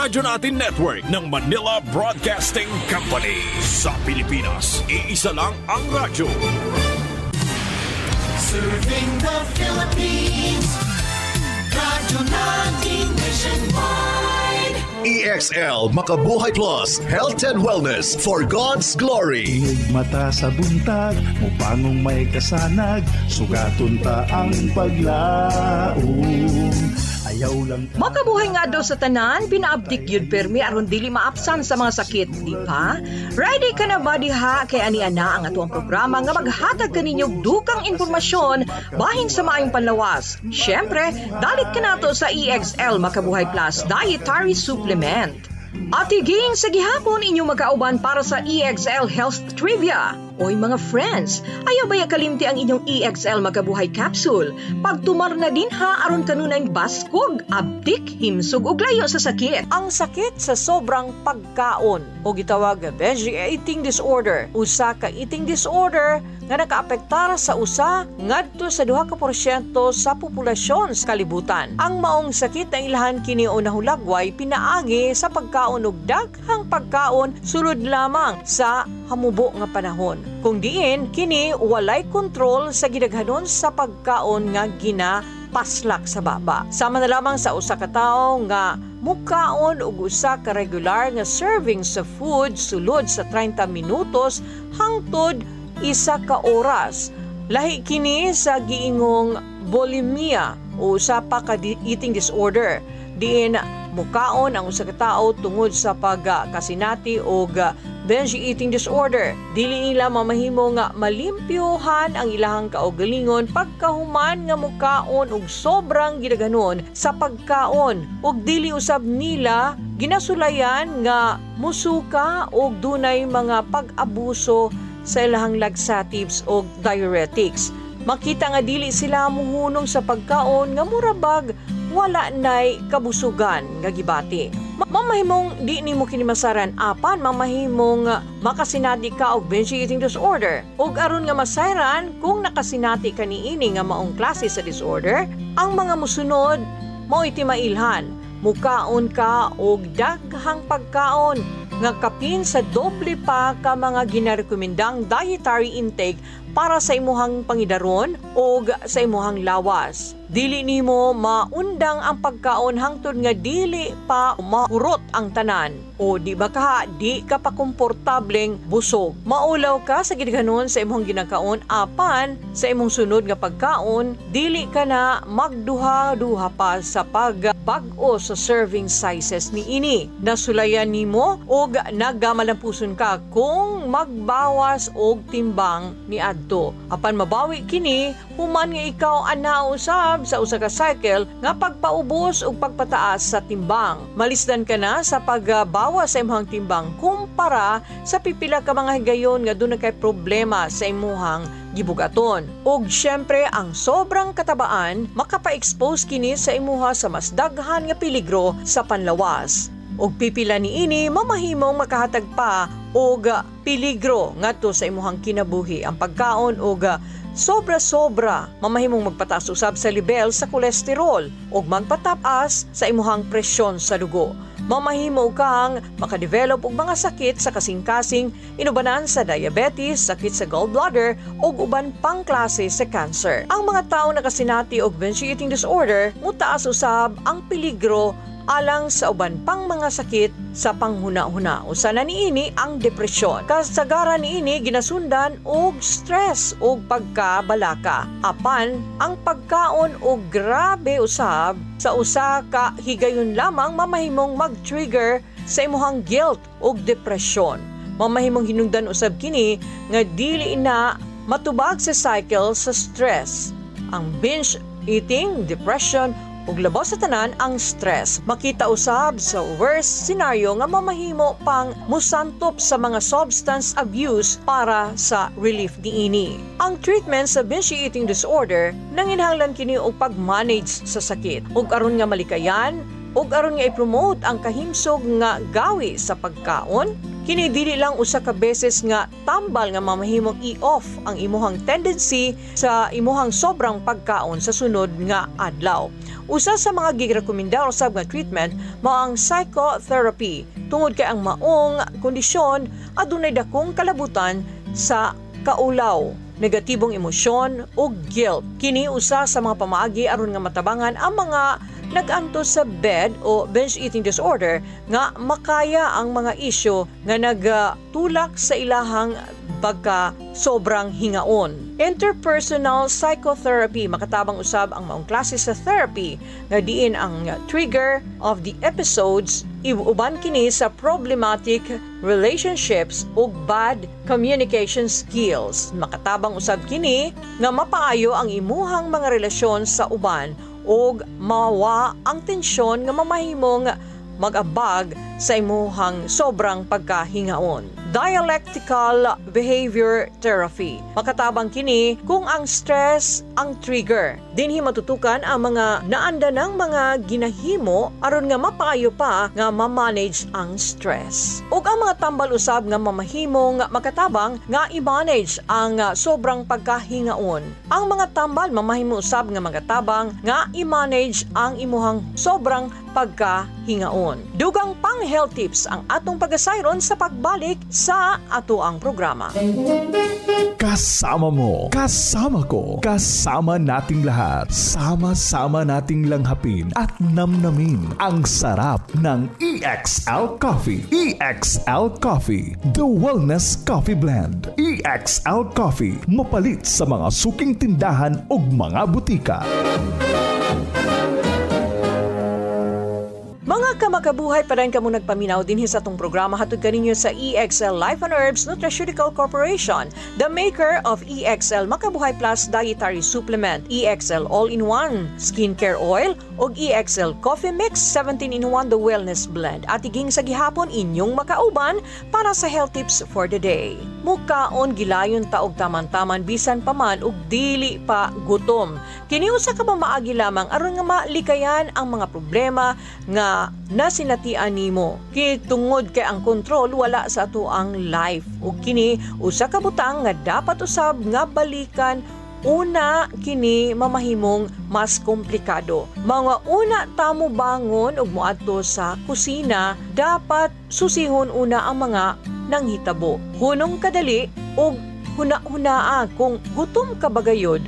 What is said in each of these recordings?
Radyo Natin Network ng Manila Broadcasting Company. Sa Pilipinas, iisa lang ang radyo. Serving the Philippines. Radyo Natin Nationwide. EXL Makabuhay Plus, Health and Wellness for God's Glory. Inig mata sa buntag, mupangong may kasanag, sugaton ta ang paglaom. Ayaw lang ta. Makabuhay nga daw sa tanan, pinaabdik yun permi aron dili maapsan sa mga sakit, di ba? Ready ka na ba diha kay ani-ana ang atuang programa nga maghatag kaninyong dukang informasyon bahin sa maayong panlawas. Syempre, dalit ka nato sa EXL Makabuhay Plus Dietary Supplement. At higing sa gihapon inyong magkauban para sa EXL Health Trivia. Oy mga friends, ayaw baya kalimti ang inyong EXL Makabuhay Capsule. Pagtumar na din ha aron kanunay baskog, abdik, himsog ug layo sa sakit. Ang sakit sa sobrang pagkaon o gitawag binge eating disorder. Usa ka eating disorder nga nakaapektar sa usa ngadto sa 2% sa populasyon sa kalibutan. Ang maong sakit na ilahan kini o nahulagway pinaagi sa pagkaon ug daghang pagkaon sulod lamang sa hamubo nga panahon. Kung diin kini walay kontrol sa gidaghanon sa pagkaon nga ginapaslak sa baba. Sama na lamang sa usa ka tawo nga mukaon og usa ka regular nga serving sa food sulod sa 30 minutos hangtod 1 ka oras. Lahi kini sa giingong bulimia o usa pa ka eating disorder. Diin mukaon ang usa ka tawo tungod sa pagkasinati og binge eating disorder. Dili nila mamahimo nga malimpyohan ang ilahang kaugalingon pagkahuman nga mukaon og sobrang gidaghanon sa pagkaon ug dili usab nila ginasulayan nga musuka og dunay mga pag-abuso sa ilahang laxatives o diuretics. Makita nga dili sila muhunong sa pagkaon nga murabag wala nay kabusugan nga gibati. Mamahimong di nimo kini masaran apan mamahimong makasinati ka og binge eating disorder. Ug aron nga masayran kung nakasinati ka niini nga maong klase sa disorder, ang mga musunod mao iti mailhan. Mukaon ka og daghang pagkaon nga kapin sa doble pa ka mga ginarekomendang dietary intake para sa imuhang pangidaron o sa imuhang lawas. Dili nimo maundang ang pagkaon hangtod nga dili pa maurot ang tanan o di ba ka di ka pa komportableng busog. Maulaw ka sa gidaghanon sa imong ginakaon apan sa imong sunod nga pagkaon dili ka na magduha-duha pa sa pagbag-o sa serving sizes niini. Nasulayan nimo og nagamalampuson ka kung magbawas og timbang ni adto. Apan mabawi kini human nga ikaw ana usab sa usa ka cycle nga pagpaubos ug pagpataas sa timbang. Malisdan ka na sa pagbawas sa imong timbang kumpara sa pipila ka mga higayon nga dunay kay problema sa imong gibugaton. Ug syempre ang sobrang katabaan makapa-expose kini sa imuha sa mas daghan nga peligro sa panlawas. Og pipila niini mamahimong makahatag pa og peligro ngadto sa imuhang kinabuhi. Ang pagkaon og sobra-sobra mamahimong magpataas usab sa level sa kolesterol ug magpataas sa imuhang presyon sa dugo. Mamahimo kang makadevelop og mga sakit sa kasing-kasing inubanan sa diabetes, sakit sa gallbladder ug uban pang klase sa cancer. Ang mga tawo nakasinati og binge eating disorder mutaas usab ang peligro alang sa uban pang mga sakit sa panghuna-huna. Usa na niini ang depresyon. Kasagaran niini ginasundan og stress og pagkabalaka. Apan ang pagkaon og grabe usab sa usa ka higayon lamang mamahimong mag-trigger sa imuhang guilt og depresyon. Mamahimong hinungdan usab kini nga dili na matubag sa cycle sa stress. Ang binge eating, depression ug labaw sa tanan ang stress. Makita usab sa worst scenario nga mamahimo pang musantop sa mga substance abuse para sa relief niini. Ang treatment sa binge eating disorder nanginahanglan kini og pag-manage sa sakit. Ug aron nga malikayan, ug aron nga i-promote ang kahimsog nga gawi sa pagkaon. Kini dili lang usa ka beses nga tambal nga mamahimong i-off ang imuhang tendency sa imuhang sobrang pagkaon sa sunod nga adlaw. Usa sa mga girekomendar usab nga treatment mao ang psychotherapy tungod kay ang maong kondisyon adunay dakong kalabutan sa kaulaw, negatibong emosyon o guilt. Kini usa sa mga pamaagi aron nga matabangan ang mga nag-antos sa bed o binge eating disorder nga makaya ang mga isyu nga nagtulak sa ilahang pagka sobrang hingaon. Interpersonal psychotherapy makatabang usab ang maong klase sa therapy nga diin ang trigger of the episodes iuban kini sa problematic relationships o bad communication skills. Makatabang usab kini nga mapaayo ang imuhang mga relasyon sa uban og mawa ang tensyon nga mamahimong mag-abag sa imuhang sobrang pagkahingaon. Dialectical behavior therapy. Makatabang kini kung ang stress ang trigger. Dinhi matutukan ang mga naanda ng mga ginahimo aron nga mapaayo pa nga ma-manage ang stress. Ug ang mga tambal usab nga mamahimong makatabang nga i-manage ang sobrang pagkahingaon. Ang mga tambal mamahimo usab nga makatabang nga i-manage ang imuhang sobrang pagkahingaon. Dugang pang health tips ang atong pagasayron sa pagbalik sa ato ang programa. Kasama mo, kasama ko, kasama nating lahat. Sama-sama nating langhapin at namnamin ang sarap ng EXL Coffee. EXL Coffee, the wellness coffee blend. EXL Coffee, mapalit sa mga suking tindahan ug mga butika. Mga kamakabuhay, pa rin kamo nagpaminaw din sa atong programa hatod kaninyo sa EXL Life and Herbs Nutraceutical Corporation, the maker of EXL Makabuhay Plus Dietary Supplement, EXL All-in-One Skincare Oil, o EXL Coffee Mix 17-in-1 The Wellness Blend. At iging sa gihapon inyong makauban para sa health tips for the day. Mukaon gilayon taog taman-taman bisan pa man og dili pa gutom. Kini usa ka maagi lamang aron nga malikayan ang mga problema nga nasinatian nimo. Kay tungod kay ang kontrol wala sa ato ang life. Ug kini usa ka butang nga dapat usab nga balikan. Una, kini mamahimong mas komplikado. Mga una tamo bangon ug moadto sa kusina, dapat susihon una ang mga nanghitabo. Hunong kadali ug huna-hunaa kung gutom ka ba gayud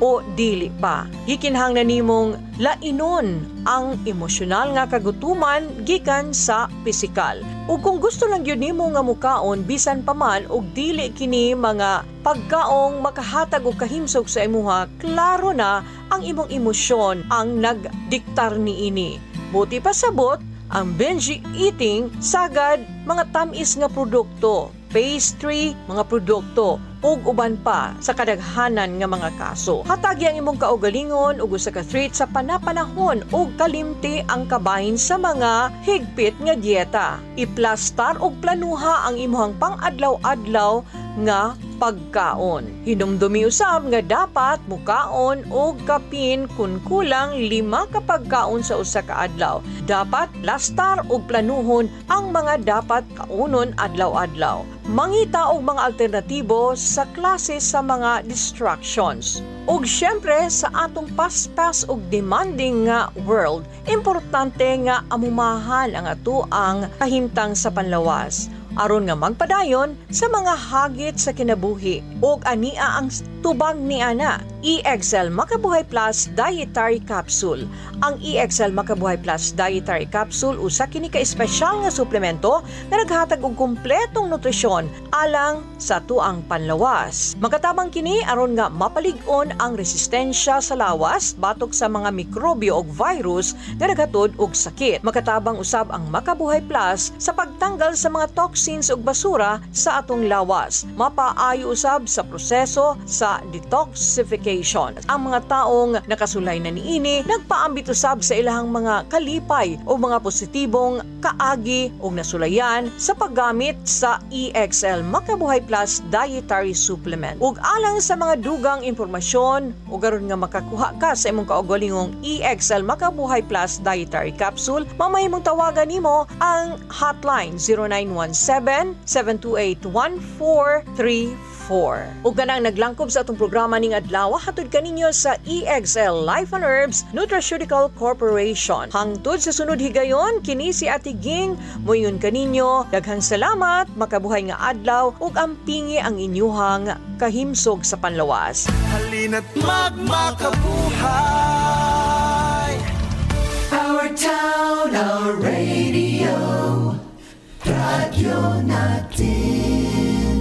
o dili pa. Gikinhanglan nimong lainon ang emosyonal nga kagutuman gikan sa pisikal. Ug kung gusto lang gyud nimo nga mukaon bisan pa man og dili kini mga pagkaong makahatag og kahimsog sa imuha, klaro na ang imong emosyon ang nagdiktar niini. Buti pa sabot ang binge eating sagad mga tamis nga produkto, pastry, mga produkto ug uban pa sa kadaghanan nga mga kaso. Hatagi ang imong kaugalingon ug usa ka treat sa panapanahon ug kalimti ang kabahin sa mga higpit nga dieta. Iplastar ug planuha ang imong pang-adlaw-adlaw nga pagkaon. Hinumdumi usab nga dapat mukaon og kapin kun kulang 5 ka pagkaon sa usa ka adlaw. Dapat lastar og planuhon ang mga dapat kaunon adlaw-adlaw. Mangita og mga alternatibo sa klase sa mga distractions. Ug syempre sa atong paspas og demanding nga world, importante nga amumahan ang ato ang kahimtang sa panlawas aron nga magpadayon sa mga hagit sa kinabuhi. Ug ania ang tubag ni ana, EXL Makabuhay Plus Dietary Capsule. Ang EXL Makabuhay Plus Dietary Capsule usa kini ka espesyal nga suplemento nga naghatag og kumpletong nutrisyon alang sa tuang panlawas. Makatabang kini aron nga mapalig-on ang resistensya sa lawas batok sa mga mikrobyo ug virus nga naghatod og sakit. Makatabang usab ang Makabuhay Plus sa pagtanggal sa mga toxins ug basura sa atong lawas. Mapaayo usab sa proseso sa sa detoxification. Ang mga taong nakasulay na niini nagpaambit usab sa ilahang mga kalipay o mga positibong kaagi o nasulayan sa paggamit sa EXL Makabuhay Plus Dietary Supplement. Ug alang sa mga dugang impormasyon o garon nga makakuha ka sa imong kaugalingong EXL Makabuhay Plus Dietary Capsule, mamahimong tawagan nimo ang hotline 0917-728-1434. Ug ganang naglangkob sa atong programa ning adlaw, hatod kaninyo sa EXL Life and Herbs Nutraceutical Corporation. Hangtod sa sunod higayon, kini si Ate Ging, moyon kaninyo. Daghang salamat, makabuhay nga adlaw ug ampingi ang inyuhang kahimsog sa panlawas. Halina't magmakabuhay. Our town, our radio, radyo natin.